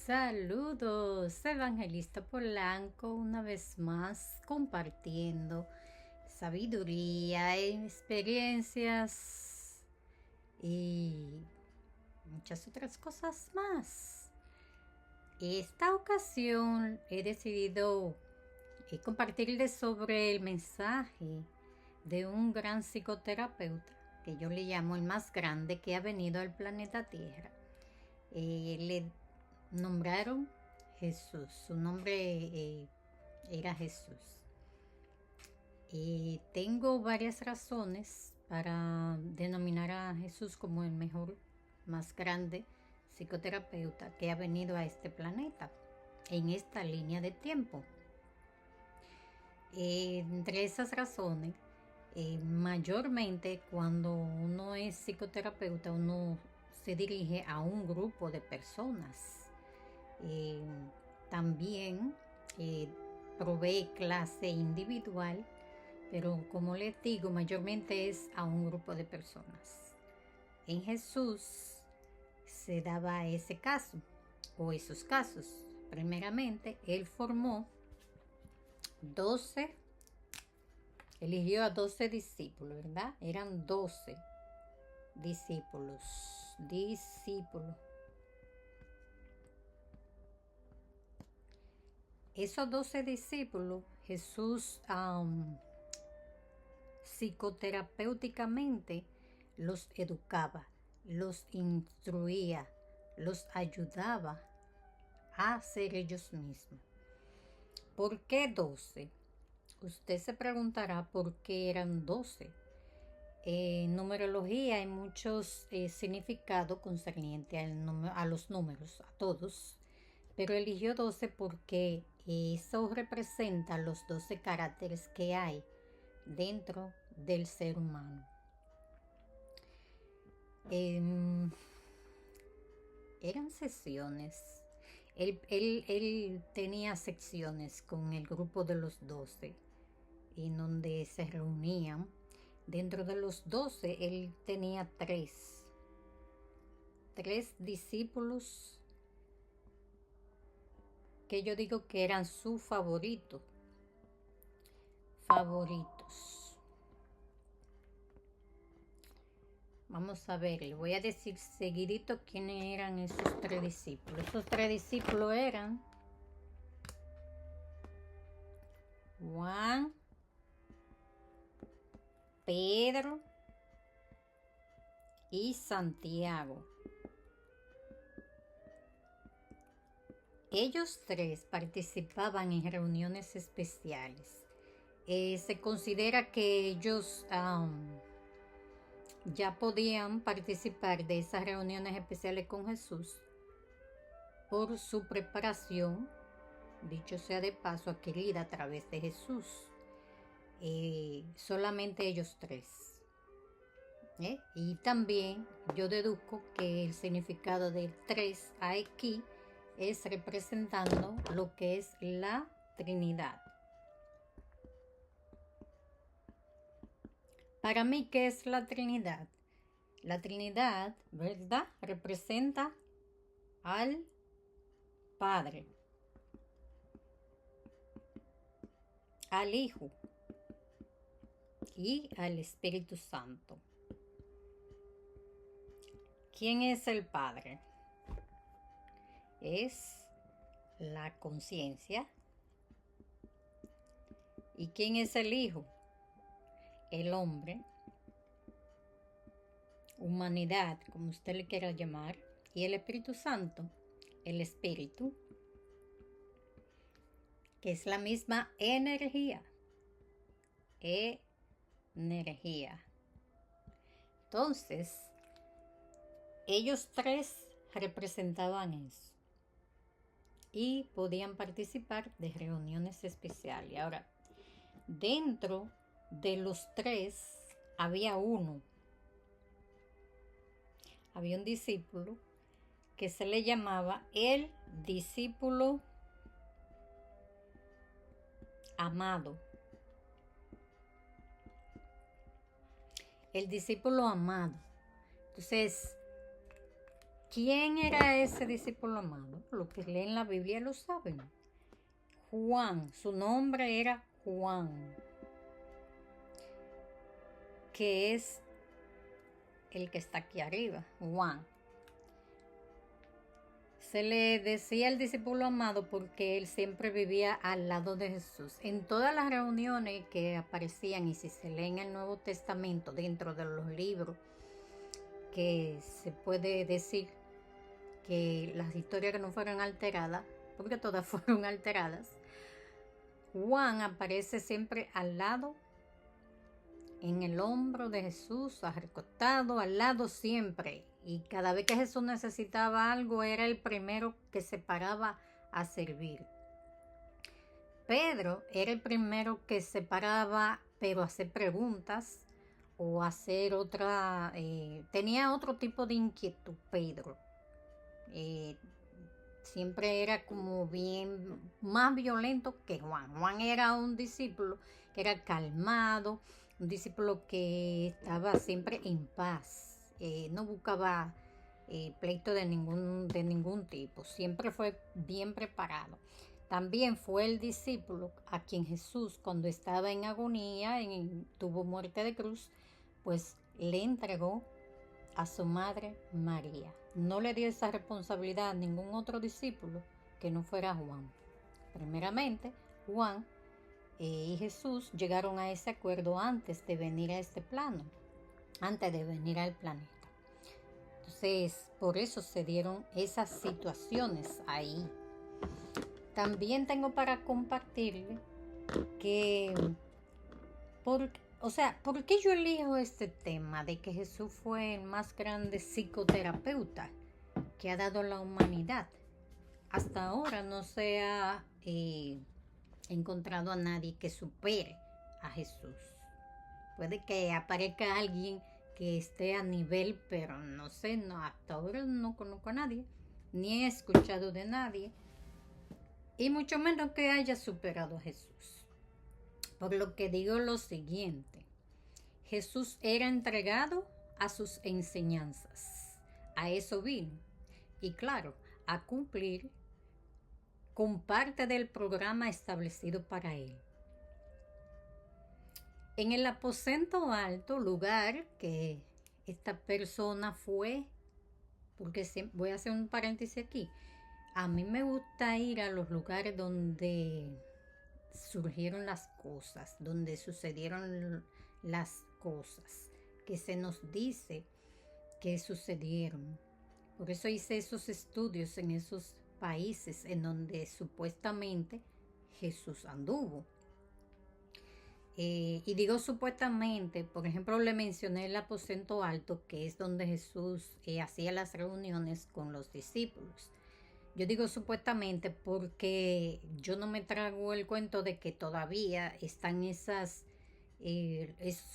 Saludos, Evangelista Polanco, una vez más compartiendo sabiduría, experiencias y muchas otras cosas más. Esta ocasión he decidido compartirles sobre el mensaje de un gran psicoterapeuta que yo le llamo el más grande que ha venido al planeta Tierra. Le nombraron Jesús, su nombre era Jesús. Tengo varias razones para denominar a Jesús como el mejor, más grande psicoterapeuta que ha venido a este planeta, en esta línea de tiempo. Entre esas razones, mayormente cuando uno es psicoterapeuta, uno se dirige a un grupo de personas. También provee clase individual, pero como les digo, mayormente es a un grupo de personas. En Jesús se daba ese caso, o esos casos. Primeramente, él formó 12, eligió a 12 discípulos, ¿verdad? Eran 12 discípulos. Esos 12 discípulos, Jesús psicoterapéuticamente los educaba, los instruía, los ayudaba a ser ellos mismos. ¿Por qué 12? Usted se preguntará por qué eran 12. En numerología hay muchos significados concernientes a los números, a todos, pero eligió 12 porque eso representa los 12 caracteres que hay dentro del ser humano. Eran sesiones. Él tenía secciones con el grupo de los 12, en donde se reunían. Dentro de los 12, él tenía tres discípulos que yo digo que eran sus favoritos. Vamos a ver, le voy a decir seguidito quiénes eran esos tres discípulos. Esos tres discípulos eran Juan, Pedro y Santiago. Ellos tres participaban en reuniones especiales. Se considera que ellos ya podían participar de esas reuniones especiales con Jesús por su preparación, dicho sea de paso, adquirida a través de Jesús. Solamente ellos tres. Y también yo deduzco que el significado del 3 aquí es representando lo que es la Trinidad. Para mí, ¿qué es la Trinidad? La Trinidad, ¿verdad? Representa al Padre, al Hijo y al Espíritu Santo. ¿Quién es el Padre? Es la conciencia. ¿Y quién es el Hijo? El hombre, humanidad, como usted le quiera llamar, y el Espíritu Santo, el Espíritu, que es la misma energía. Entonces, ellos tres representaban eso y podían participar de reuniones especiales. Ahora, dentro de los tres había un discípulo que se le llamaba el discípulo amado. El discípulo amado. Entonces, ¿Quién era ese discípulo amado? Los que leen la Biblia lo saben. Juan, su nombre era Juan, que es el que está aquí arriba, Juan. Se le decía el discípulo amado porque él siempre vivía al lado de Jesús. En todas las reuniones que aparecían, y si se lee en el Nuevo Testamento, dentro de los libros, que se puede decir que las historias que no fueron alteradas, porque todas fueron alteradas, Juan aparece siempre al lado, en el hombro de Jesús, recostado al lado siempre. Y cada vez que Jesús necesitaba algo, era el primero que se paraba a servir. Pedro era el primero que se paraba, pero a hacer preguntas o hacer otra, tenía otro tipo de inquietud, Pedro. Siempre era como bien más violento que Juan. Juan era un discípulo que era calmado, un discípulo que estaba siempre en paz, no buscaba pleito de ningún tipo, siempre fue bien preparado. También fue el discípulo a quien Jesús, cuando estaba en agonía, tuvo muerte de cruz, pues le entregó a su madre María. No le dio esa responsabilidad a ningún otro discípulo que no fuera Juan. Primeramente, Juan y Jesús llegaron a ese acuerdo antes de venir a este plano, antes de venir al planeta. Entonces, por eso se dieron esas situaciones ahí. También tengo para compartirle que, ¿por qué yo elijo este tema de que Jesús fue el más grande psicoterapeuta que ha dado la humanidad? Hasta ahora no se ha encontrado a nadie que supere a Jesús. Puede que aparezca alguien que esté a nivel, pero no sé, no, hasta ahora no conozco a nadie, ni he escuchado de nadie, y mucho menos que haya superado a Jesús. Por lo que digo lo siguiente: Jesús era entregado a sus enseñanzas, a eso vino, y claro, a cumplir con parte del programa establecido para él. En el aposento alto, lugar que esta persona fue, porque voy a hacer un paréntesis aquí, a mí me gusta ir a los lugares donde surgieron las cosas, donde sucedieron las cosas, que se nos dice que sucedieron. Por eso hice esos estudios en esos países en donde supuestamente Jesús anduvo. Y digo supuestamente, por ejemplo, le mencioné el aposento alto, que es donde Jesús hacía las reuniones con los discípulos. Yo digo supuestamente porque yo no me trago el cuento de que todavía están esos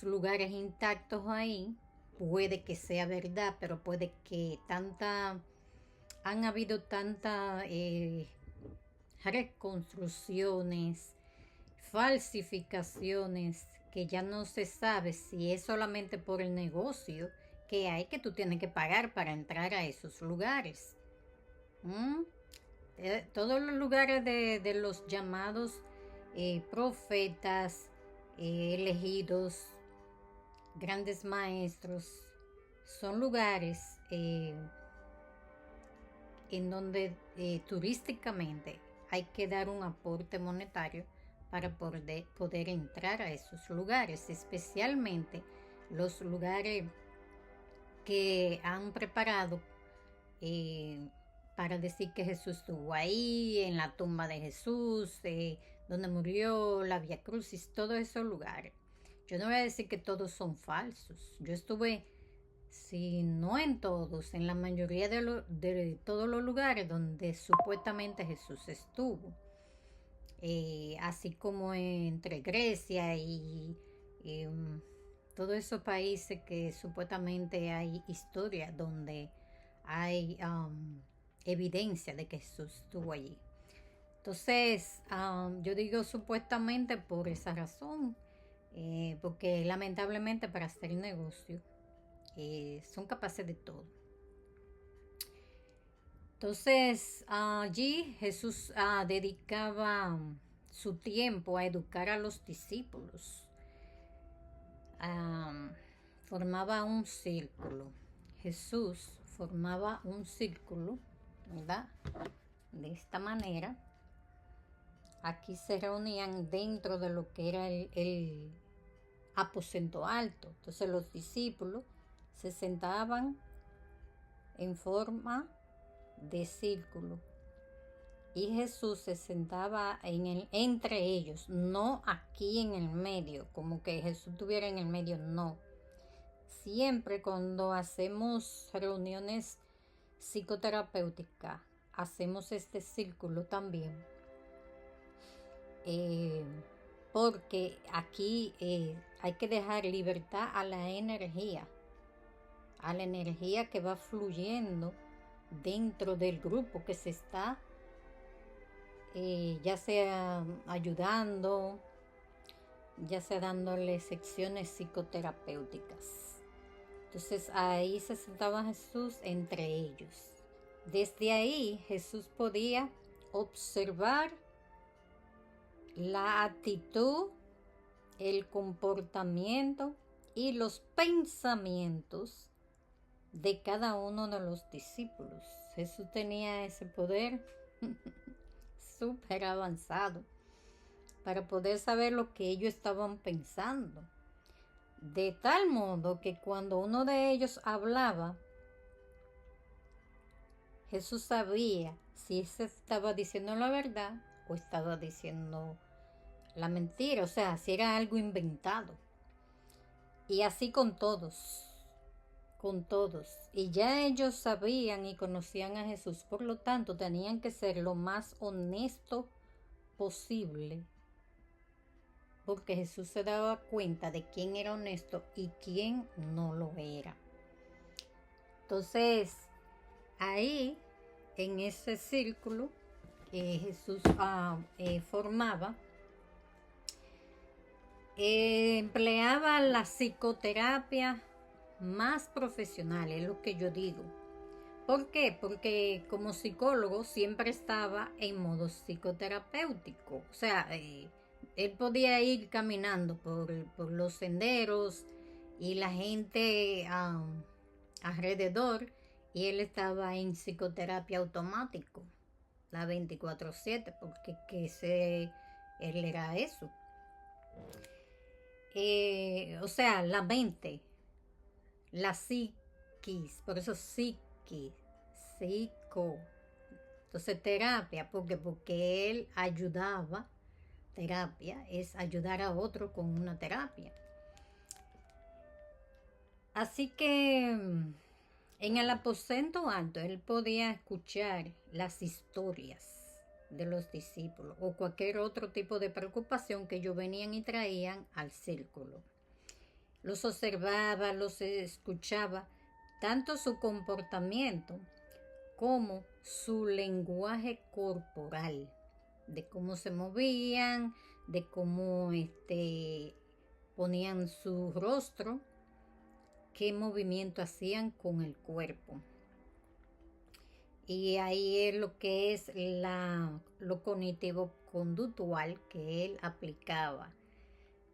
lugares intactos ahí. Puede que sea verdad, pero puede que han habido tantas reconstrucciones, falsificaciones, que ya no se sabe si es solamente por el negocio que hay, que tú tienes que pagar para entrar a esos lugares. Todos los lugares de los llamados profetas, elegidos, grandes maestros, son lugares en donde turísticamente hay que dar un aporte monetario para poder entrar a esos lugares, especialmente los lugares que han preparado para decir que Jesús estuvo ahí, en la tumba de Jesús, donde murió, la Vía Crucis, todos esos lugares. Yo no voy a decir que todos son falsos. Yo estuve, si no en todos, en la mayoría de todos los lugares donde supuestamente Jesús estuvo. Así como entre Grecia y todos esos países que supuestamente hay historia donde hay evidencia de que Jesús estuvo allí. Entonces, yo digo supuestamente por esa razón, porque lamentablemente para hacer negocio son capaces de todo. Entonces, allí Jesús dedicaba su tiempo a educar a los discípulos. Ah, formaba un círculo. Jesús formaba un círculo, ¿verdad? De esta manera. Aquí se reunían dentro de lo que era el aposento alto. Entonces los discípulos se sentaban en forma de círculo y Jesús se sentaba entre ellos, no aquí en el medio, como que Jesús estuviera en el medio, no. Siempre cuando hacemos reuniones psicoterapéuticas, hacemos este círculo también, porque aquí hay que dejar libertad a la energía que va fluyendo dentro del grupo que se está ya sea ayudando, ya sea dándole secciones psicoterapéuticas. Entonces ahí se sentaba Jesús entre ellos. Desde ahí Jesús podía observar la actitud, el comportamiento y los pensamientos de cada uno de los discípulos. Jesús tenía ese poder súper avanzado para poder saber lo que ellos estaban pensando. De tal modo que cuando uno de ellos hablaba, Jesús sabía si se estaba diciendo la verdad o estaba diciendo la mentira, o sea, si era algo inventado. Y así con todos. Y ya ellos sabían y conocían a Jesús, por lo tanto tenían que ser lo más honesto posible, porque Jesús se daba cuenta de quién era honesto y quién no lo era. Entonces, ahí, en ese círculo que Jesús formaba, empleaba la psicoterapia más profesional, es lo que yo digo. ¿Por qué? Porque como psicólogo siempre estaba en modo psicoterapéutico. O sea, él podía ir caminando por los senderos y la gente alrededor, y él estaba en psicoterapia automático, la 24/7, porque él era eso. O sea, la mente, la psiquis, por eso psico. Entonces terapia, porque él ayudaba. Terapia es ayudar a otro con una terapia. Así que en el aposento alto él podía escuchar las historias de los discípulos o cualquier otro tipo de preocupación que ellos venían y traían al círculo. Los observaba, los escuchaba, tanto su comportamiento como su lenguaje corporal, de cómo se movían, de cómo ponían su rostro, qué movimiento hacían con el cuerpo. Y ahí es lo que es lo cognitivo conductual que él aplicaba.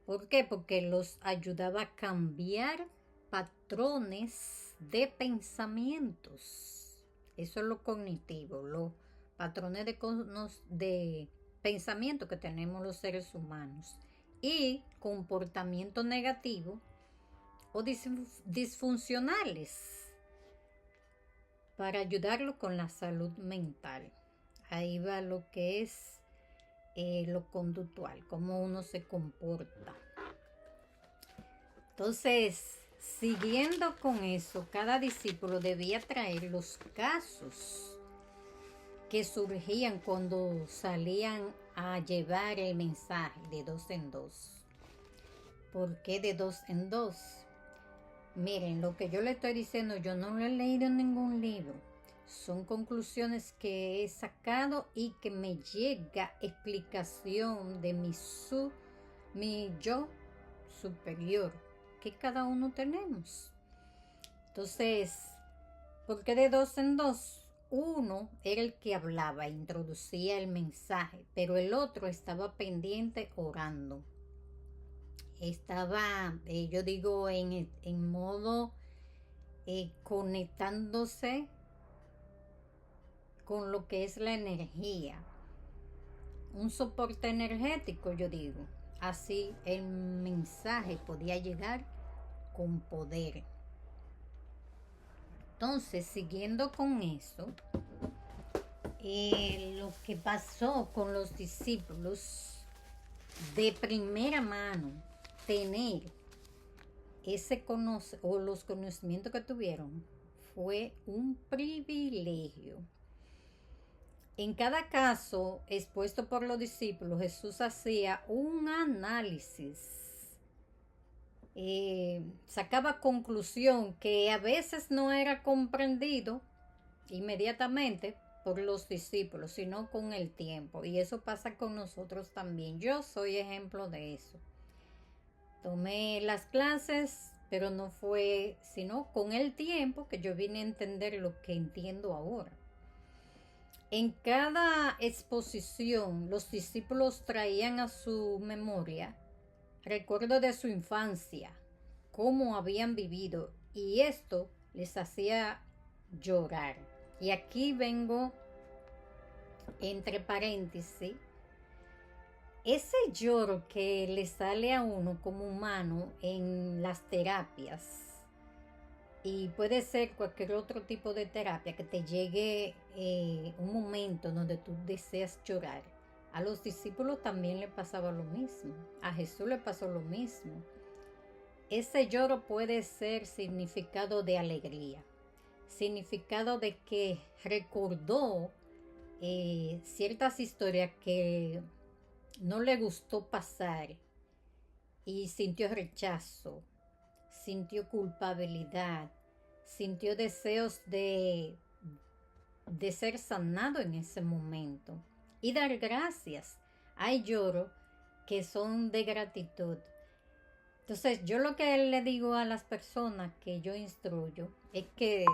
¿Por qué? Porque los ayudaba a cambiar patrones de pensamientos. Eso es lo cognitivo, los patrones de pensamiento que tenemos los seres humanos. Y comportamiento negativo o disfuncionales, para ayudarlo con la salud mental. Ahí va lo que es lo conductual, cómo uno se comporta. Entonces, siguiendo con eso, cada discípulo debía traer los casos que surgían cuando salían a llevar el mensaje de 2 en 2. ¿Por qué de 2 en 2? Miren, lo que yo le estoy diciendo, yo no lo he leído en ningún libro. Son conclusiones que he sacado y que me llega explicación de mi yo superior, que cada uno tenemos. Entonces, ¿por qué de 2 en 2? uno era el que hablaba, introducía el mensaje, pero el otro estaba pendiente orando. Estaba, yo digo, en modo conectándose con lo que es la energía. Un soporte energético, yo digo. Así el mensaje podía llegar con poder. Entonces, siguiendo con eso, lo que pasó con los discípulos de primera mano, tener los conocimientos que tuvieron, fue un privilegio. En cada caso expuesto por los discípulos, Jesús hacía un análisis, sacaba conclusión que a veces no era comprendido inmediatamente por los discípulos, sino con el tiempo. Y eso pasa con nosotros también. Yo soy ejemplo de eso. Tomé las clases, pero no fue sino con el tiempo que yo vine a entender lo que entiendo ahora. En cada exposición, los discípulos traían a su memoria recuerdos de su infancia, cómo habían vivido, y esto les hacía llorar. Y aquí vengo, entre paréntesis, ese lloro que le sale a uno como humano en las terapias, y puede ser cualquier otro tipo de terapia que te llegue un momento donde tú deseas llorar. A los discípulos también le pasaba lo mismo. A Jesús le pasó lo mismo. Ese lloro puede ser significado de alegría, significado de que recordó ciertas historias que no le gustó pasar y sintió rechazo, sintió culpabilidad, sintió deseos de ser sanado en ese momento y dar gracias. Hay lloros que son de gratitud. Entonces, yo lo que le digo a las personas que yo instruyo es que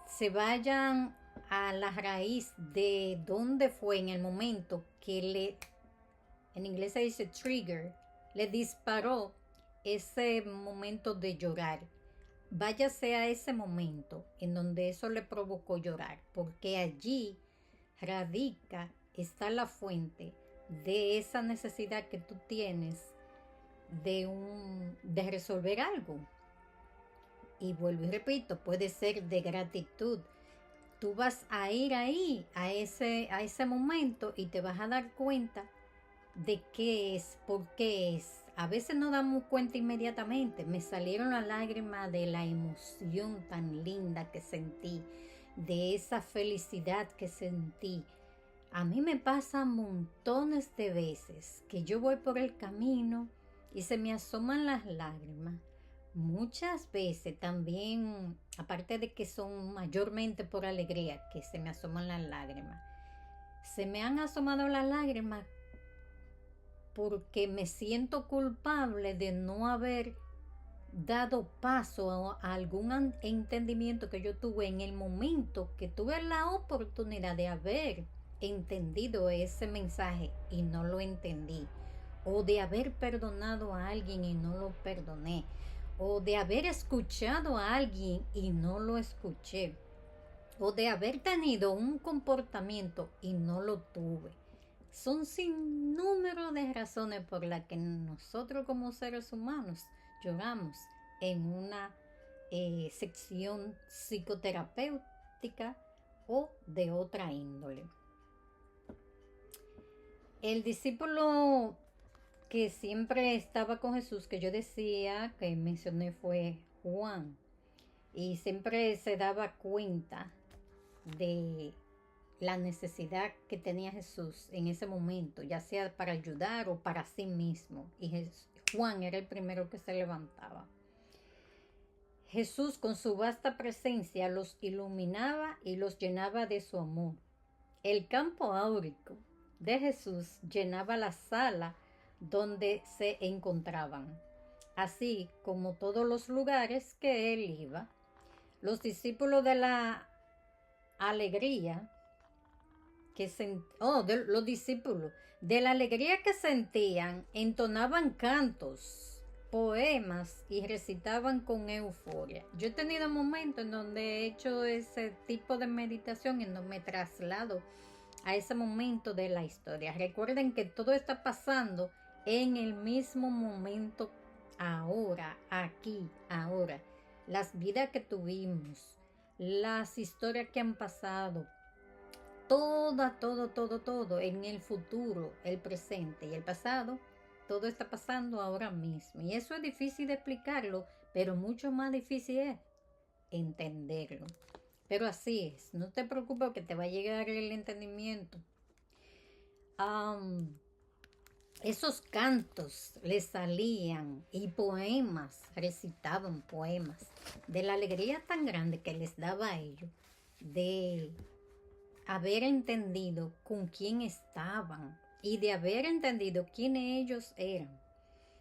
se vayan a la raíz de dónde fue en el momento que en inglés se dice trigger, le disparó ese momento de llorar. Váyase a ese momento en donde eso le provocó llorar, porque allí está la fuente de esa necesidad que tú tienes de resolver algo. Y vuelvo y repito, puede ser de gratitud. Tú vas a ir ahí, a ese momento, y te vas a dar cuenta de qué es, por qué es. A veces no damos cuenta inmediatamente. Me salieron las lágrimas de la emoción tan linda que sentí, de esa felicidad que sentí. A mí me pasa montones de veces que yo voy por el camino y se me asoman las lágrimas. Muchas veces también, aparte de que son mayormente por alegría que se me asoman las lágrimas, se me han asomado las lágrimas porque me siento culpable de no haber dado paso a algún entendimiento que yo tuve en el momento que tuve la oportunidad de haber entendido ese mensaje y no lo entendí, o de haber perdonado a alguien y no lo perdoné, o de haber escuchado a alguien y no lo escuché, o de haber tenido un comportamiento y no lo tuve. Son sin número de razones por las que nosotros como seres humanos lloramos en una sección psicoterapéutica o de otra índole. El discípulo que siempre estaba con Jesús, que yo decía, que mencioné, fue Juan, y siempre se daba cuenta de la necesidad que tenía Jesús en ese momento, ya sea para ayudar o para sí mismo. Y Juan era el primero que se levantaba. Jesús, con su vasta presencia, los iluminaba y los llenaba de su amor. El campo áurico de Jesús llenaba la sala donde se encontraban, así como todos los lugares que él iba. Los discípulos de la alegría de los discípulos, de la alegría que sentían, entonaban cantos, poemas y recitaban con euforia. Yo he tenido momentos en donde he hecho ese tipo de meditación, en donde me traslado a ese momento de la historia. Recuerden que todo está pasando en el mismo momento, ahora, aquí, ahora. Las vidas que tuvimos, las historias que han pasado, todo en el futuro, el presente y el pasado, todo está pasando ahora mismo. Y eso es difícil de explicarlo, pero mucho más difícil es entenderlo. Pero así es, no te preocupes que te va a llegar el entendimiento. Esos cantos les salían y poemas, recitaban poemas, de la alegría tan grande que les daba a ellos, de haber entendido con quién estaban y de haber entendido quiénes ellos eran.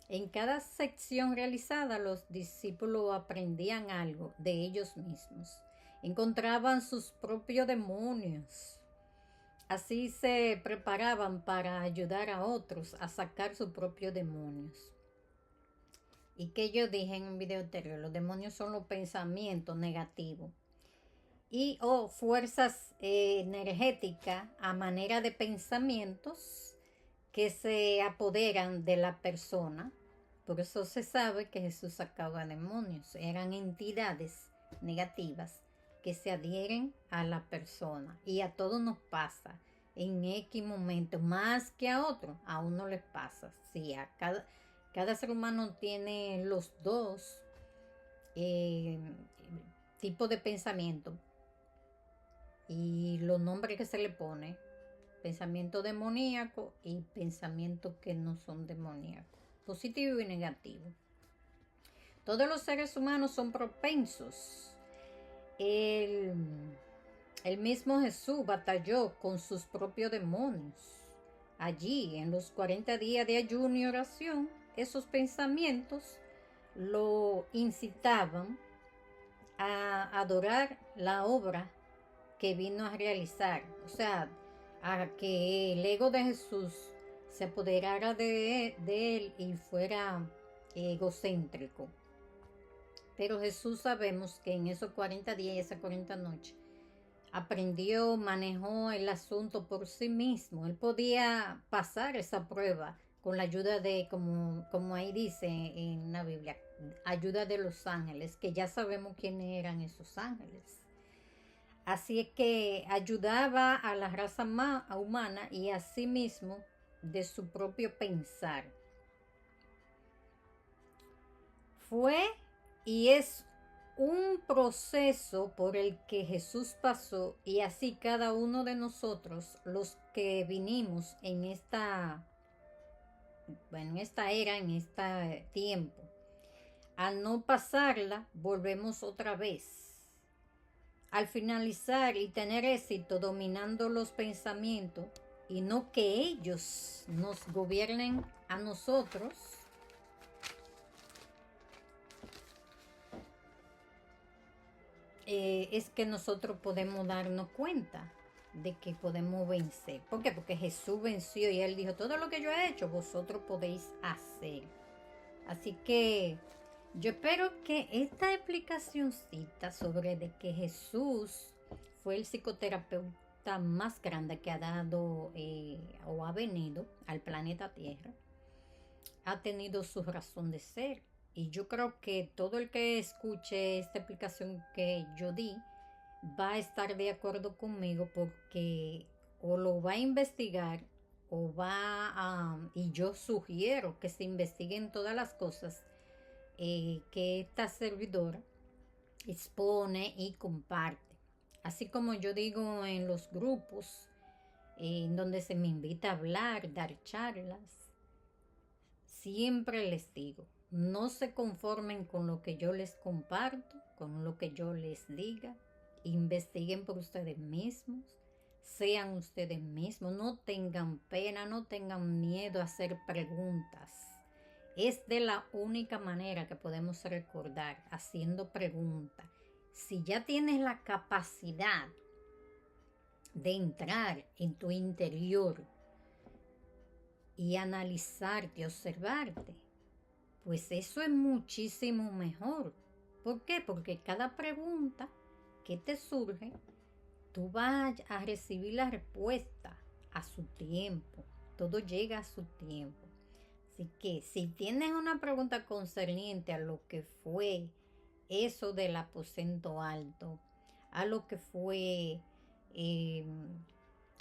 En cada sección realizada, los discípulos aprendían algo de ellos mismos. Encontraban sus propios demonios. Así se preparaban para ayudar a otros a sacar sus propios demonios. Y que yo dije en un video anterior, los demonios son los pensamientos negativos y fuerzas energéticas a manera de pensamientos que se apoderan de la persona. Por eso se sabe que Jesús sacaba demonios. Eran entidades negativas que se adhieren a la persona. Y a todos nos pasa en X momento, más que a otros. A uno les pasa. Sí, a cada ser humano tiene los dos tipos de pensamiento. Y los nombres que se le pone, pensamiento demoníaco y pensamientos que no son demoníacos, positivo y negativo. Todos los seres humanos son propensos. El mismo Jesús batalló con sus propios demonios. Allí, en los 40 días de ayuno y oración, esos pensamientos lo incitaban a adorar la obra que vino a realizar, o sea, a que el ego de Jesús se apoderara de él y fuera egocéntrico. Pero Jesús sabemos que en esos 40 días y esas 40 noches aprendió, manejó el asunto por sí mismo. Él podía pasar esa prueba con la ayuda de, como ahí dice en la Biblia, ayuda de los ángeles, que ya sabemos quiénes eran esos ángeles. Así es que ayudaba a la raza humana y a sí mismo de su propio pensar. Fue y es un proceso por el que Jesús pasó y así cada uno de nosotros, los que vinimos en esta era, en este tiempo, al no pasarla, volvemos otra vez. Al finalizar y tener éxito dominando los pensamientos y no que ellos nos gobiernen a nosotros, es que nosotros podemos darnos cuenta de que podemos vencer. ¿Por qué? Porque Jesús venció y Él dijo, todo lo que yo he hecho, vosotros podéis hacer. Así que yo espero que esta explicacióncita sobre de que Jesús fue el psicoterapeuta más grande que ha dado o ha venido al planeta Tierra, ha tenido su razón de ser. Y yo creo que todo el que escuche esta explicación que yo di va a estar de acuerdo conmigo, porque o lo va a investigar o y yo sugiero que se investiguen todas las cosas que esta servidora expone y comparte. Así como yo digo en los grupos en donde se me invita a hablar, dar charlas, siempre les digo, no se conformen con lo que yo les comparto, con lo que yo les diga. Investiguen por ustedes mismos, sean ustedes mismos, no tengan pena, no tengan miedo a hacer preguntas. Es de la única manera que podemos recordar, haciendo preguntas. Si ya tienes la capacidad de entrar en tu interior y analizarte, observarte, pues eso es muchísimo mejor. ¿Por qué? Porque cada pregunta que te surge, tú vas a recibir la respuesta a su tiempo. Todo llega a su tiempo. Así que si tienes una pregunta concerniente a lo que fue eso del aposento alto, a lo que fue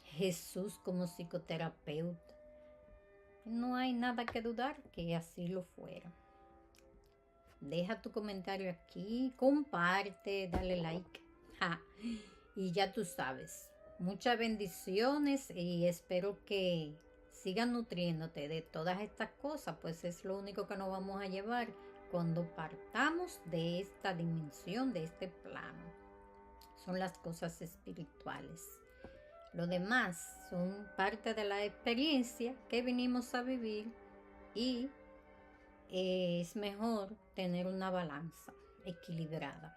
Jesús como psicoterapeuta, no hay nada que dudar que así lo fuera. Deja tu comentario aquí, comparte, dale like. Y ya tú sabes, muchas bendiciones y espero que sigan nutriéndote de todas estas cosas, pues es lo único que nos vamos a llevar cuando partamos de esta dimensión, de este plano. Son las cosas espirituales. Lo demás son parte de la experiencia que vinimos a vivir y es mejor tener una balanza equilibrada.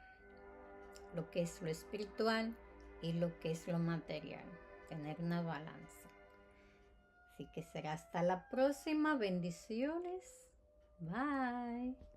Lo que es lo espiritual y lo que es lo material. Tener una balanza. Así que será hasta la próxima. Bendiciones. Bye.